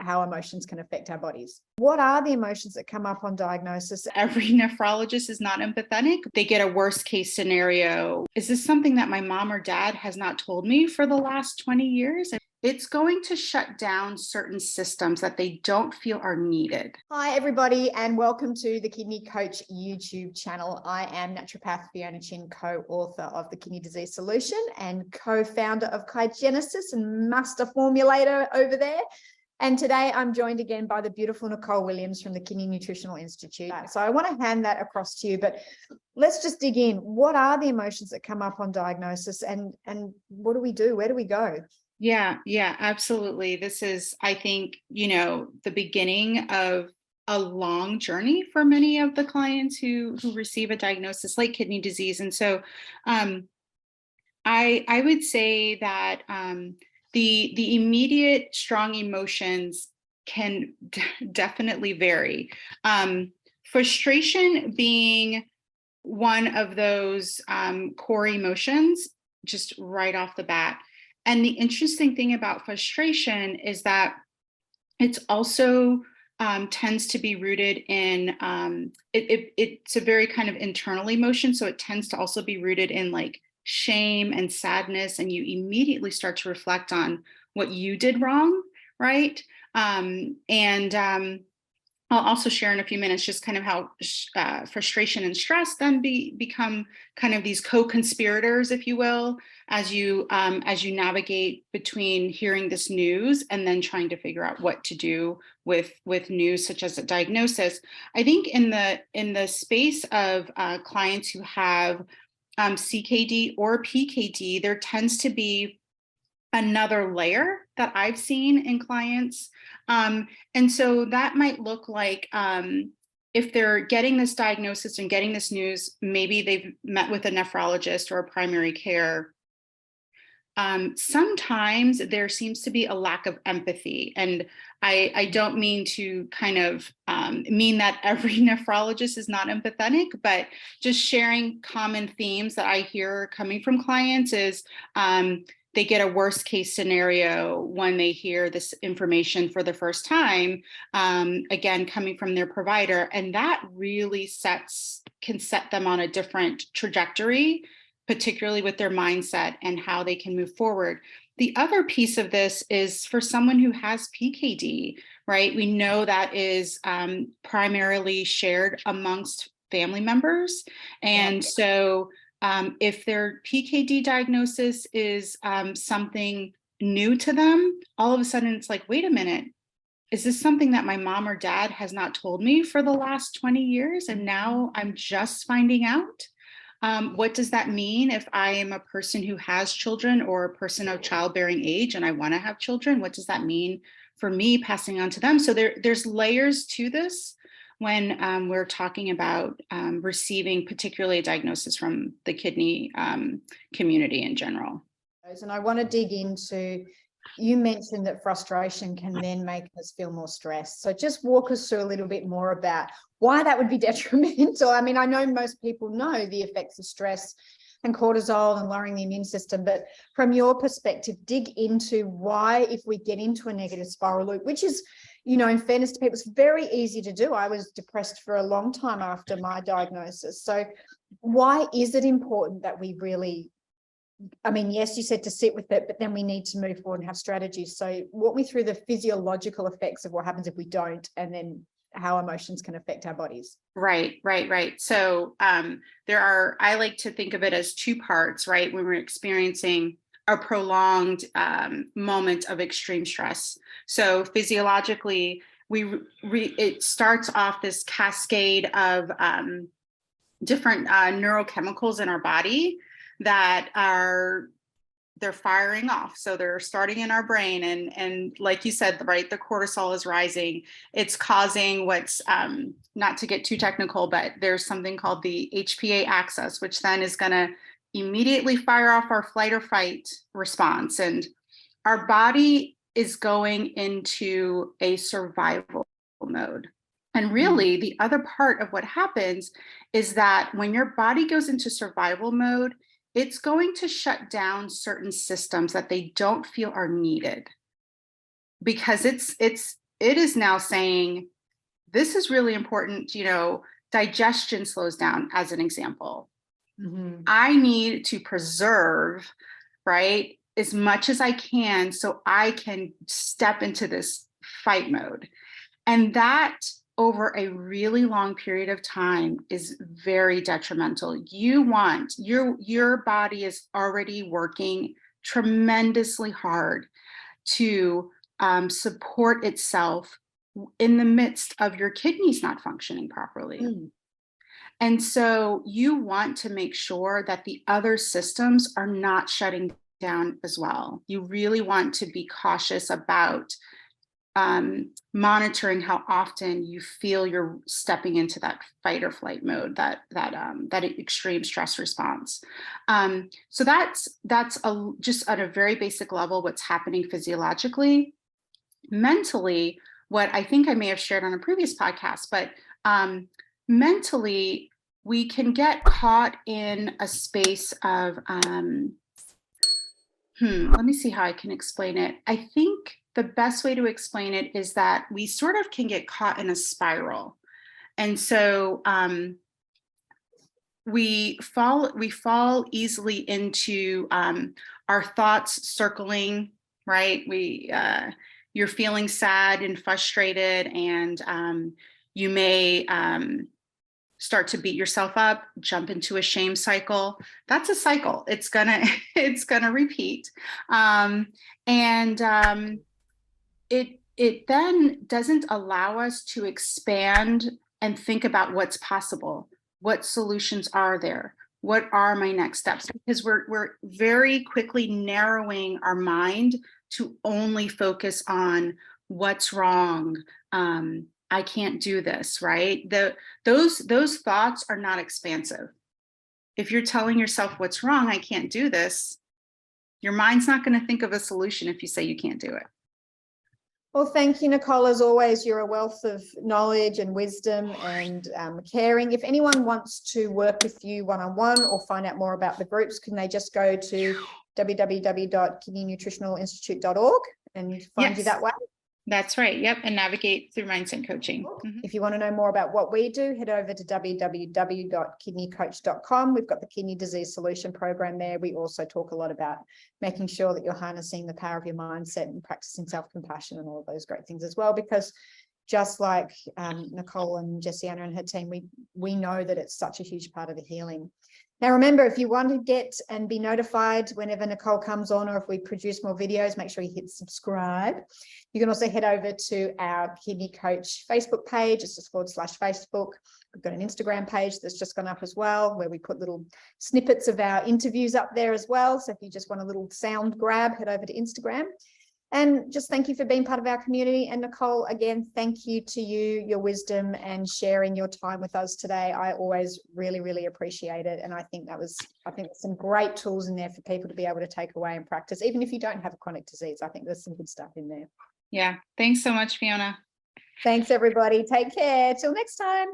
how emotions can affect our bodies. What are the emotions that come up on diagnosis? Every nephrologist is not empathetic. They get a worst case scenario. Is this something that my mom or dad has not told me for the last 20 years? It's going to shut down certain systems that they don't feel are needed. Hi, everybody, and welcome to the Kidney Coach YouTube channel. I am naturopath Fiona Chin, co-author of The Kidney Disease Solution and co-founder of Kaigenesis and master formulator over there. And today I'm joined again by the beautiful Nicole Williams from the Kidney Nutritional Institute. So I want to hand that across to you, but let's just dig in. What are the emotions that come up on diagnosis, and what do we do? Where do we go? Yeah, absolutely. This is, I think, the beginning of a long journey for many of the clients who receive a diagnosis like kidney disease. And so I would say that the immediate strong emotions can definitely vary. Frustration being one of those core emotions, just right off the bat. And the interesting thing about frustration is that it's also tends to be rooted in, it's a very kind of internal emotion. So it tends to also be rooted in like shame and sadness. And you immediately start to reflect on what you did wrong, right? I'll also share in a few minutes just kind of how frustration and stress then become kind of these co-conspirators, if you will, as you navigate between hearing this news and then trying to figure out what to do with news such as a diagnosis. I think in the space of clients who have CKD or PKD, there tends to be another layer that I've seen in clients. And so that might look like if they're getting this diagnosis and getting this news, maybe they've met with a nephrologist or a primary care. Sometimes there seems to be a lack of empathy. And I don't mean to kind of mean that every nephrologist is not empathetic, but just sharing common themes that I hear coming from clients is they get a worst case scenario when they hear this information for the first time, again, coming from their provider. And that really can set them on a different trajectory, particularly with their mindset and how they can move forward. The other piece of this is for someone who has PKD, right? We know that is primarily shared amongst family members. And so if their PKD diagnosis is something new to them, all of a sudden it's like, wait a minute, is this something that my mom or dad has not told me for the last 20 years? And now I'm just finding out. What does that mean if I am a person who has children or a person of childbearing age and I want to have children? What does that mean for me passing on to them? So there's layers to this when we're talking about receiving particularly a diagnosis from the kidney community in general. And I want to dig into, you mentioned that frustration can then make us feel more stressed. So just walk us through a little bit more about why that would be detrimental. I mean, I know most people know the effects of stress and cortisol and lowering the immune system, but from your perspective, dig into why, if we get into a negative spiral loop, which is, in fairness to people, it's very easy to do. I was depressed for a long time after my diagnosis. So why is it important that we really, I mean, yes, you said to sit with it, but then we need to move forward and have strategies. So walk me through the physiological effects of what happens if we don't, and then how emotions can affect our bodies. Right. So I like to think of it as two parts, right? When we're experiencing a prolonged moment of extreme stress. So physiologically, it starts off this cascade of different neurochemicals in our body that they're firing off. So they're starting in our brain. And like you said, right, the cortisol is rising. It's causing what's, not to get too technical, but there's something called the HPA axis, which then is going to immediately fire off our flight or fight response. And our body is going into a survival mode. And really, the other part of what happens is that when your body goes into survival mode, it's going to shut down certain systems that they don't feel are needed, because it is now saying, this is really important, digestion slows down, as an example. Mhm. I need to preserve, right, as much as I can so I can step into this fight mode. And that over a really long period of time is very detrimental. You want your body is already working tremendously hard to support itself in the midst of your kidneys not functioning properly. Mm. And so you want to make sure that the other systems are not shutting down as well. You really want to be cautious about monitoring how often you feel you're stepping into that fight or flight mode, that extreme stress response. So that's just at a very basic level what's happening physiologically. Mentally, what I think I may have shared on a previous podcast, but mentally, we can get caught in a space of, let me see how I can explain it. I think the best way to explain it is that we sort of can get caught in a spiral. And so we fall easily into our thoughts circling, right? You're feeling sad and frustrated, and you may start to beat yourself up, jump into a shame cycle. That's a cycle. It's gonna repeat, it then doesn't allow us to expand and think about what's possible. What solutions are there? What are my next steps? Because we're very quickly narrowing our mind to only focus on what's wrong. I can't do this, right? Those thoughts are not expansive. If you're telling yourself what's wrong, I can't do this, your mind's not going to think of a solution if you say you can't do it. Well, thank you, Nicole. As always, you're a wealth of knowledge and wisdom and caring. If anyone wants to work with you one-on-one or find out more about the groups, can they just go to www.kidneynutritionalinstitute.org and find you that way? That's right. Yep. And navigate through mindset coaching. If you want to know more about what we do, head over to www.kidneycoach.com. We've got the Kidney Disease Solution Program there. We also talk a lot about making sure that you're harnessing the power of your mindset and practicing self-compassion and all of those great things as well, because just like Nicole and Jessiana and her team, we know that it's such a huge part of the healing. Now, remember, if you want to get and be notified whenever Nicole comes on, or if we produce more videos, make sure you hit subscribe. You can also head over to our Kidney Coach Facebook page. It's just /Facebook. We've got an Instagram page that's just gone up as well, where we put little snippets of our interviews up there as well. So if you just want a little sound grab, head over to Instagram. And just thank you for being part of our community. And Nicole, again, thank you to you, your wisdom and sharing your time with us today. I always really, really appreciate it. And I think there's some great tools in there for people to be able to take away and practice, even if you don't have a chronic disease. I think there's some good stuff in there. Yeah. Thanks so much, Fiona. Thanks, everybody. Take care. Till next time.